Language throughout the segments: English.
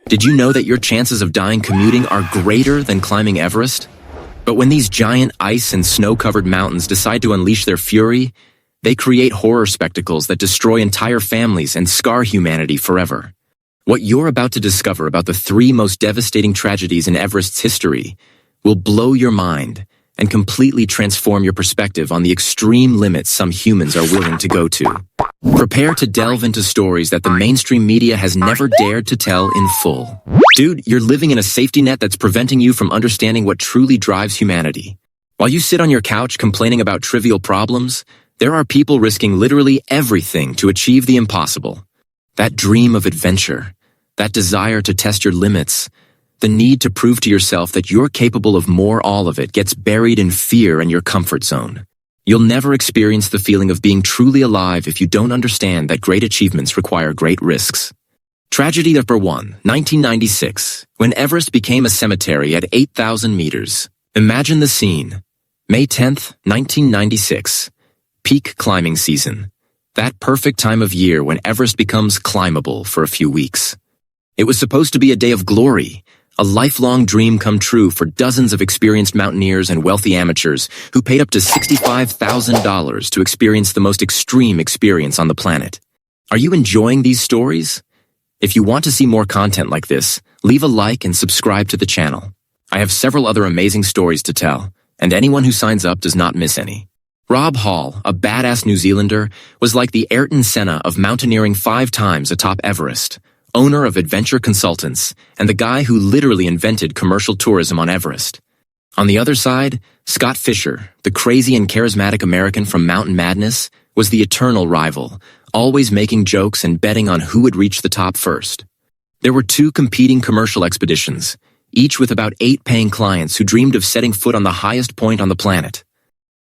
Did you know that your chances of dying commuting are greater than climbing Everest? But when these giant ice and snow-covered mountains decide to unleash their fury, they create horror spectacles that destroy entire families and scar humanity forever. What you're about to discover about the 3 most devastating tragedies in Everest's history will blow your mind and completely transform your perspective on the extreme limits some humans are willing to go to. Prepare to delve into stories that the mainstream media has never dared to tell in full. Dude, you're living in a safety net that's preventing you from understanding what truly drives humanity. While you sit on your couch complaining about trivial problems, there are people risking literally everything to achieve the impossible. That dream of adventure, that desire to test your limits, the need to prove to yourself that you're capable of more, all of it gets buried in fear and your comfort zone. You'll never experience the feeling of being truly alive if you don't understand that great achievements require great risks. Tragedy number 1, 1996, when Everest became a cemetery at 8,000 meters. Imagine the scene. May 10th, 1996. Peak climbing season. That perfect time of year when Everest becomes climbable for a few weeks. It was supposed to be a day of glory, a lifelong dream come true for dozens of experienced mountaineers and wealthy amateurs who paid up to $65,000 to experience the most extreme experience on the planet. Are you enjoying these stories? If you want to see more content like this, leave a like and subscribe to the channel. I have several other amazing stories to tell, and anyone who signs up does not miss any. Rob Hall, a badass New Zealander, was like the Ayrton Senna of mountaineering 5 times atop Everest, owner of Adventure Consultants, and the guy who literally invented commercial tourism on Everest. On the other side, Scott Fisher, the crazy and charismatic American from Mountain Madness, was the eternal rival, always making jokes and betting on who would reach the top first. There were 2 competing commercial expeditions, each with about 8 paying clients who dreamed of setting foot on the highest point on the planet.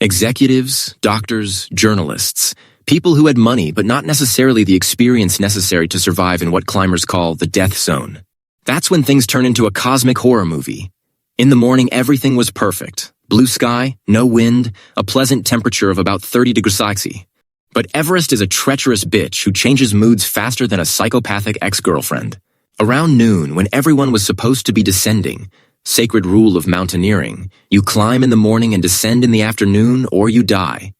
Executives, doctors, journalists, people who had money but not necessarily the experience necessary to survive in what climbers call the death zone. That's when things turn into a cosmic horror movie. In the morning, everything was perfect. Blue sky, no wind, a pleasant temperature of about 30 degrees Celsius. But Everest is a treacherous bitch who changes moods faster than a psychopathic ex-girlfriend. Around noon, when everyone was supposed to be descending, sacred rule of mountaineering, you climb in the morning and descend in the afternoon or you die.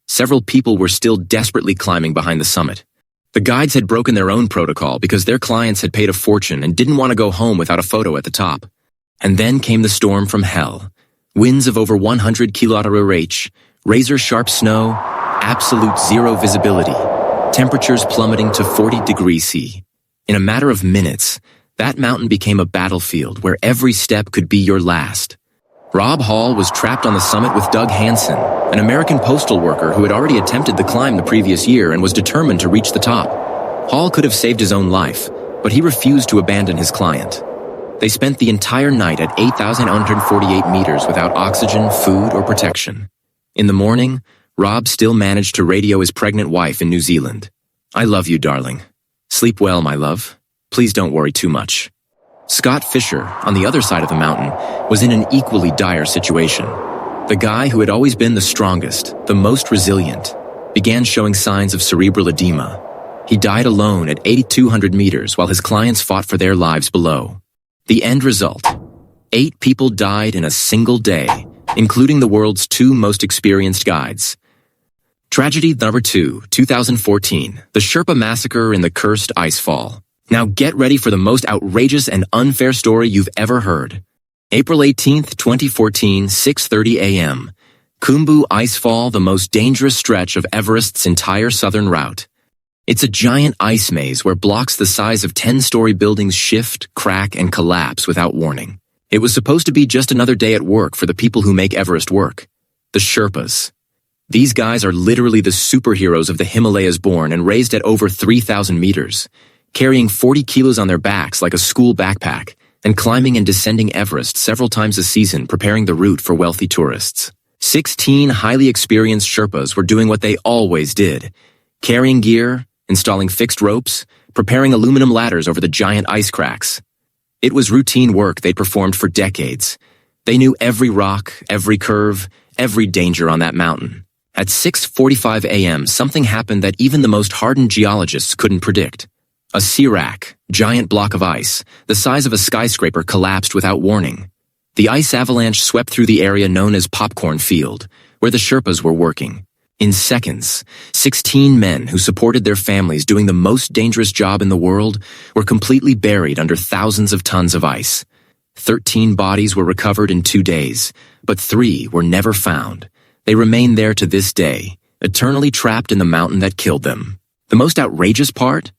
Several people were still desperately climbing behind the summit. The guides had broken their own protocol because their clients had paid a fortune and didn't want to go home without a photo at the top. And then came the storm from hell. Winds of over 100 km/h, razor-sharp snow, absolute zero visibility, temperatures plummeting to 40 degrees C. In a matter of minutes, that mountain became a battlefield where every step could be your last. Rob Hall was trapped on the summit with Doug Hansen, an American postal worker who had already attempted the climb the previous year and was determined to reach the top. Hall could have saved his own life, but he refused to abandon his client. They spent the entire night at 8,148 meters without oxygen, food, or protection. In the morning, Rob still managed to radio his pregnant wife in New Zealand. "I love you, darling. Sleep well, my love. Please don't worry too much." Scott Fisher, on the other side of the mountain, was in an equally dire situation. The guy who had always been the strongest, the most resilient, began showing signs of cerebral edema. He died alone at 8,200 meters while his clients fought for their lives below. The end result: 8 people died in a single day, including the world's 2 most experienced guides. Tragedy number 2, 2014, the Sherpa Massacre in the Cursed Icefall. Now get ready for the most outrageous and unfair story you've ever heard. April 18th, 2014, 6:30 a.m. Khumbu Icefall, the most dangerous stretch of Everest's entire southern route. It's a giant ice maze where blocks the size of 10-story buildings shift, crack, and collapse without warning. It was supposed to be just another day at work for the people who make Everest work. The Sherpas. These guys are literally the superheroes of the Himalayas, born and raised at over 3,000 meters. Carrying 40 kilos on their backs like a school backpack, and climbing and descending Everest several times a season, preparing the route for wealthy tourists. 16 highly experienced Sherpas were doing what they always did: carrying gear, installing fixed ropes, preparing aluminum ladders over the giant ice cracks. It was routine work they'd performed for decades. They knew every rock, every curve, every danger on that mountain. At 6:45 a.m., something happened that even the most hardened geologists couldn't predict. A Sirac, giant block of ice, the size of a skyscraper, collapsed without warning. The ice avalanche swept through the area known as Popcorn Field, where the Sherpas were working. In seconds, 16 men who supported their families doing the most dangerous job in the world were completely buried under thousands of tons of ice. 13 bodies were recovered in 2 days, but 3 were never found. They remain there to this day, eternally trapped in the mountain that killed them. The most outrageous part?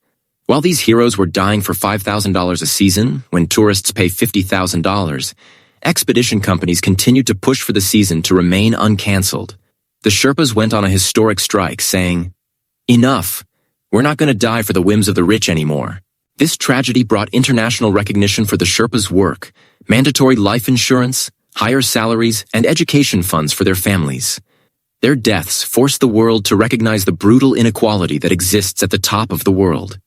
While these heroes were dying for $5,000 a season, when tourists pay $50,000, expedition companies continued to push for the season to remain uncancelled. The Sherpas went on a historic strike, saying, "Enough! We're not going to die for the whims of the rich anymore." This tragedy brought international recognition for the Sherpas' work, mandatory life insurance, higher salaries, and education funds for their families. Their deaths forced the world to recognize the brutal inequality that exists at the top of the world.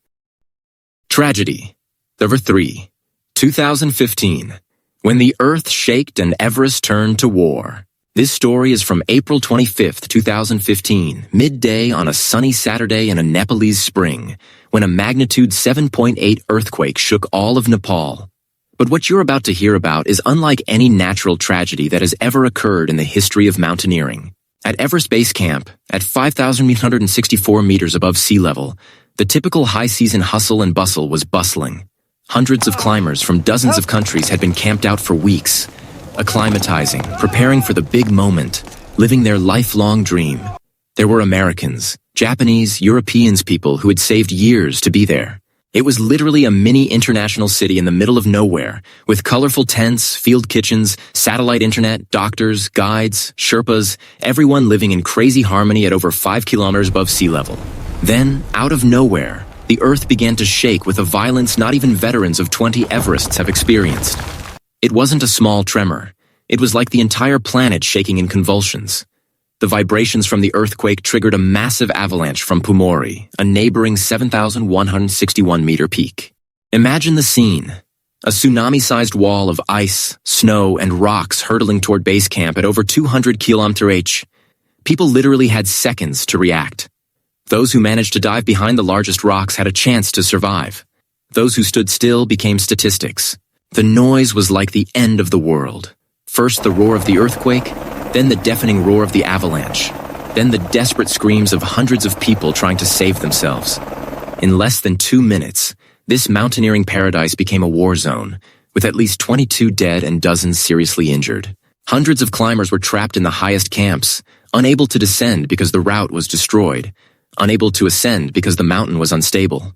Tragedy. Number 3. 2015. When the Earth shaked and Everest turned to war. This story is from April 25, 2015, midday on a sunny Saturday in a Nepalese spring, when a magnitude 7.8 earthquake shook all of Nepal. But what you're about to hear about is unlike any natural tragedy that has ever occurred in the history of mountaineering. At Everest Base Camp, at 5,864 meters above sea level, the typical high-season hustle and bustle was bustling. Hundreds of climbers from dozens of countries had been camped out for weeks, acclimatizing, preparing for the big moment, living their lifelong dream. There were Americans, Japanese, Europeans, people who had saved years to be there. It was literally a mini international city in the middle of nowhere, with colorful tents, field kitchens, satellite internet, doctors, guides, Sherpas, everyone living in crazy harmony at over 5 kilometers above sea level. Then, out of nowhere, the Earth began to shake with a violence not even veterans of 20 Everests have experienced. It wasn't a small tremor. It was like the entire planet shaking in convulsions. The vibrations from the earthquake triggered a massive avalanche from Pumori, a neighboring 7,161-meter peak. Imagine the scene. A tsunami-sized wall of ice, snow, and rocks hurtling toward base camp at over 200 km/h. People literally had seconds to react. Those who managed to dive behind the largest rocks had a chance to survive. Those who stood still became statistics. The noise was like the end of the world. First the roar of the earthquake, then the deafening roar of the avalanche, then the desperate screams of hundreds of people trying to save themselves. In less than 2 minutes, this mountaineering paradise became a war zone, with at least 22 dead and dozens seriously injured. Hundreds of climbers were trapped in the highest camps, unable to descend because the route was destroyed, unable to ascend because the mountain was unstable.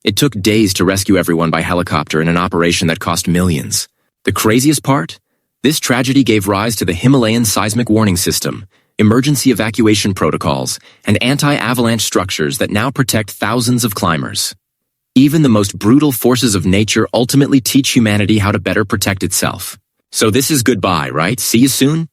It took days to rescue everyone by helicopter in an operation that cost millions. The craziest part? This tragedy gave rise to the Himalayan Seismic Warning System, emergency evacuation protocols, and anti-avalanche structures that now protect thousands of climbers. Even the most brutal forces of nature ultimately teach humanity how to better protect itself. So this is goodbye, right? See you soon?